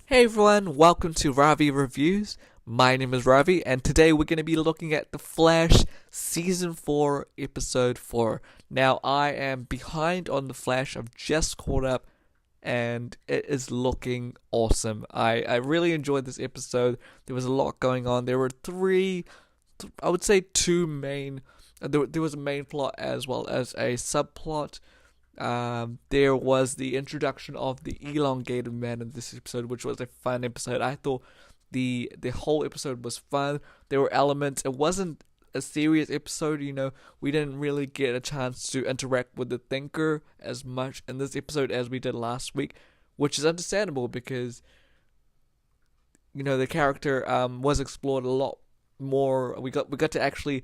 Hey everyone, welcome to Ravi Reviews. My name is Ravi, and today we're going to be looking at The Flash Season 4, Episode 4. Now, I am behind on The Flash, I've just caught up, and it is looking awesome. I really enjoyed this episode. There was a lot going on. There were I would say two main, there was a main plot as well as a subplot. There was the introduction of the elongated man in this episode, which was a fun episode. I thought the whole episode was fun. There were elements. It wasn't a serious episode. We didn't really get a chance to interact with the Thinker as much in this episode as we did last week, which is understandable because the character was explored a lot more. We got to actually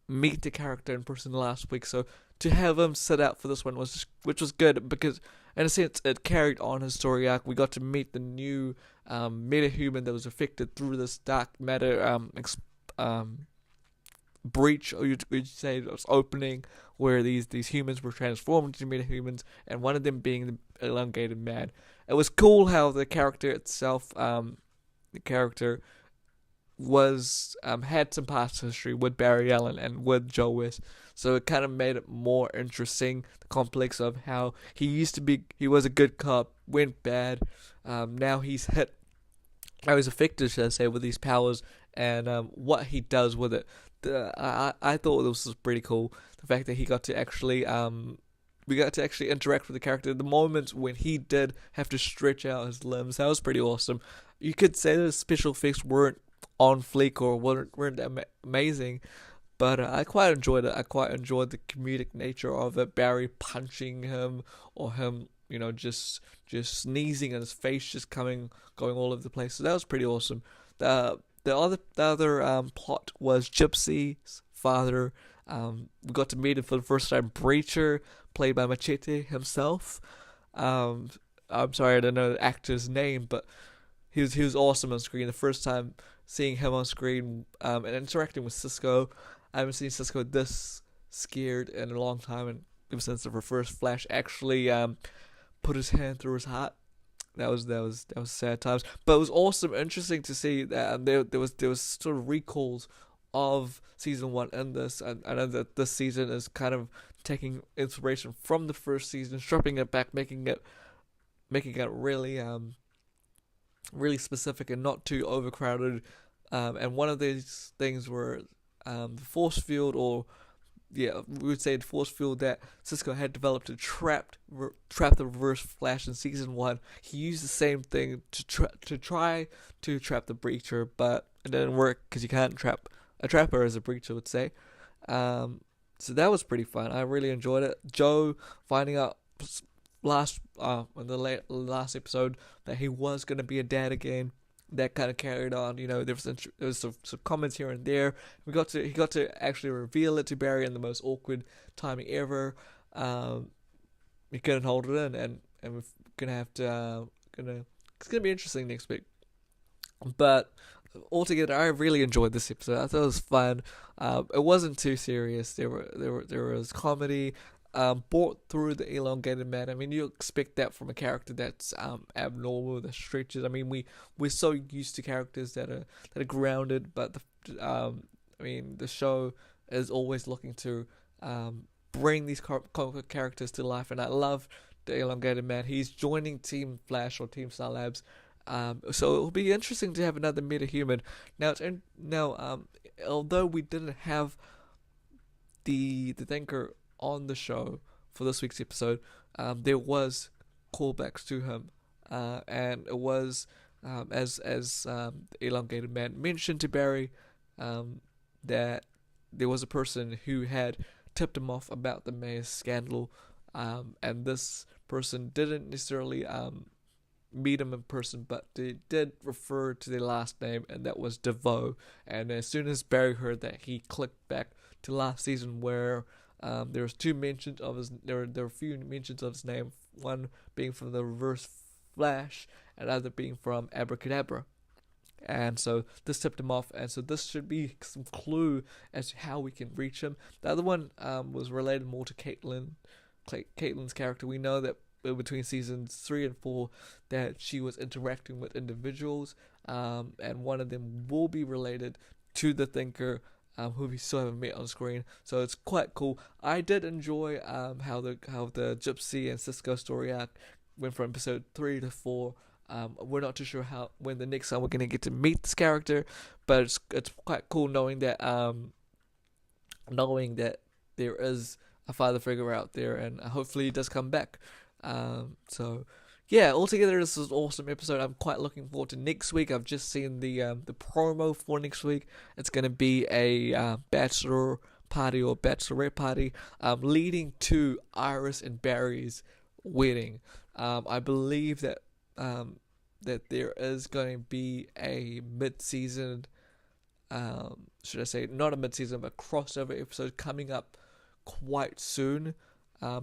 meet the character in person last week, so to have him set out for this one which was good because in a sense it carried on his story arc. We got to meet the new meta-human that was affected through this dark matter breach, or you'd say it was opening, where these humans were transformed into meta-humans, and one of them being the elongated man. It was cool how the character itself, the character was had some past history with Barry Allen and with Joe West, so it kind of made it more interesting. The complex of how he was a good cop, went bad, now he's hit, now he's affected, should I say, with these powers, and what he does with it. I thought this was pretty cool. The fact that he got to actually we got to actually interact with the character. The moments when he did have to stretch out his limbs, that was pretty awesome. You could say the special effects weren't on fleek or weren't amazing, but I quite enjoyed it. I quite enjoyed the comedic nature of it. Barry punching him, or him, just sneezing and his face just going all over the place. So that was pretty awesome. The other plot was Gypsy's father. We got to meet him for the first time. Breacher, played by Machete himself. I'm sorry, I don't know the actor's name, but he was awesome on screen. The first time seeing him on screen and interacting with Cisco. I haven't seen Cisco this scared in a long time, and ever since the first Flash actually put his hand through his heart. That was sad times, but it was awesome, interesting to see that there was sort of recalls of season one in this, and I know that this season is kind of taking inspiration from the first season, stripping it back, making it really specific and not too overcrowded. And one of these things were the force field, or yeah, we would say the force field that Cisco had developed to trap the Reverse Flash in season one. He used the same thing to try to trap the Breacher, but it didn't work because you can't trap a trapper, as a Breacher would say. So that was pretty fun. I really enjoyed it. Joe finding out in the last episode that he was going to be a dad again, that kind of carried on. There was some comments here and there. He got to actually reveal it to Barry in the most awkward timing ever. He couldn't hold it in, and we're gonna have to it's gonna be interesting next week. But altogether, I really enjoyed this episode. I thought it was fun. It wasn't too serious. There was comedy. Brought through the elongated man. I mean, you expect that from a character that's abnormal, that stretches. I mean, we're so used to characters that are grounded, but the show is always looking to bring these comic characters to life, and I love the elongated man. He's joining Team Flash or Team Star Labs. So it'll be interesting to have another meta-human. Although we didn't have the Thinker on the show for this week's episode, there was callbacks to him, and it was as the elongated man mentioned to Barry that there was a person who had tipped him off about the mayor's scandal, and this person didn't necessarily meet him in person, but they did refer to their last name, and that was DeVoe. And as soon as Barry heard that, he clicked back to last season, where there was two mentions of his. There were a few mentions of his name. One being from the Reverse Flash, and other being from Abracadabra. And so this tipped him off, and so this should be some clue as to how we can reach him. The other one was related more to Caitlin's character. We know that between seasons 3 and 4 that she was interacting with individuals, and one of them will be related to the Thinker, who we still haven't met on screen. So it's quite cool. I did enjoy how the Gypsy and Cisco story arc went from episode 3 to 4. We're not too sure when the next time we're gonna get to meet this character, but it's quite cool knowing that there is a father figure out there, and hopefully he does come back. So yeah, altogether this is an awesome episode. I'm quite looking forward to next week. I've just seen the promo for next week. It's gonna be a bachelor party or bachelorette party, leading to Iris and Barry's wedding. I believe that that there is going to be a mid-season, should I say, not a mid-season, but crossover episode coming up quite soon,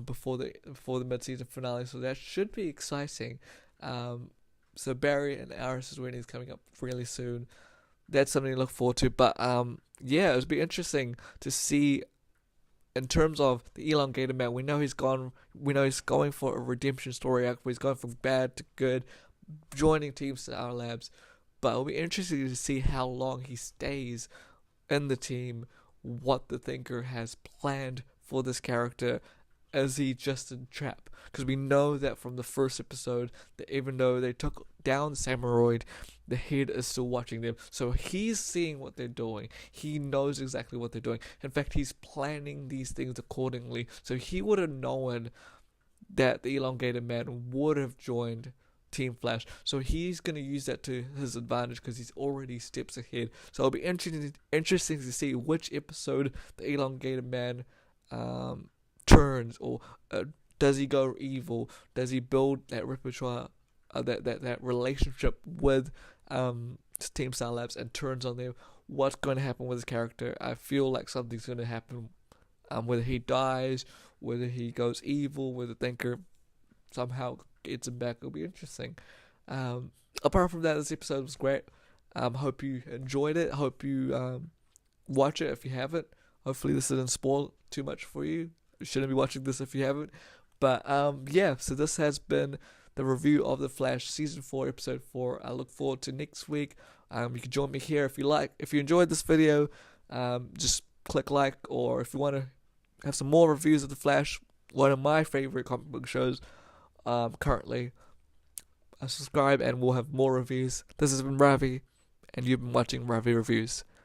before the mid-season finale. So that should be exciting. So Barry and Iris' wedding is coming up really soon. That's something to look forward to. But yeah, it would be interesting to see. In terms of the elongated man, we know he's going for a redemption story arc where he's going from bad to good, joining Team Star Labs. But it'll be interesting to see how long he stays in the team, what the Thinker has planned for this character. Is he just a trap? Because we know that from the first episode that even though they took down Samuroid, the head is still watching them. So he's seeing what they're doing. He knows exactly what they're doing. In fact, he's planning these things accordingly. So he would have known that the elongated man would have joined Team Flash. So he's going to use that to his advantage because he's already steps ahead. So it'll be interesting to see which episode the elongated man turns, or does he go evil? Does he build that repertoire, that relationship with Team Star Labs and turns on them? What's going to happen with his character? I feel like something's going to happen. Whether he dies, whether he goes evil, whether the Thinker somehow gets him back, it'll be interesting. Apart from that, this episode was great. Hope you enjoyed it. Hope you watch it if you haven't. Hopefully this didn't spoil too much for you. You shouldn't be watching this if you haven't. But yeah, so this has been the review of The Flash Season 4, Episode 4. I look forward to next week. You can join me here if you like. If you enjoyed this video, just click like, or if you want to have some more reviews of The Flash, one of my favorite comic book shows currently, subscribe and we'll have more reviews. This has been Ravi, and you've been watching Ravi Reviews.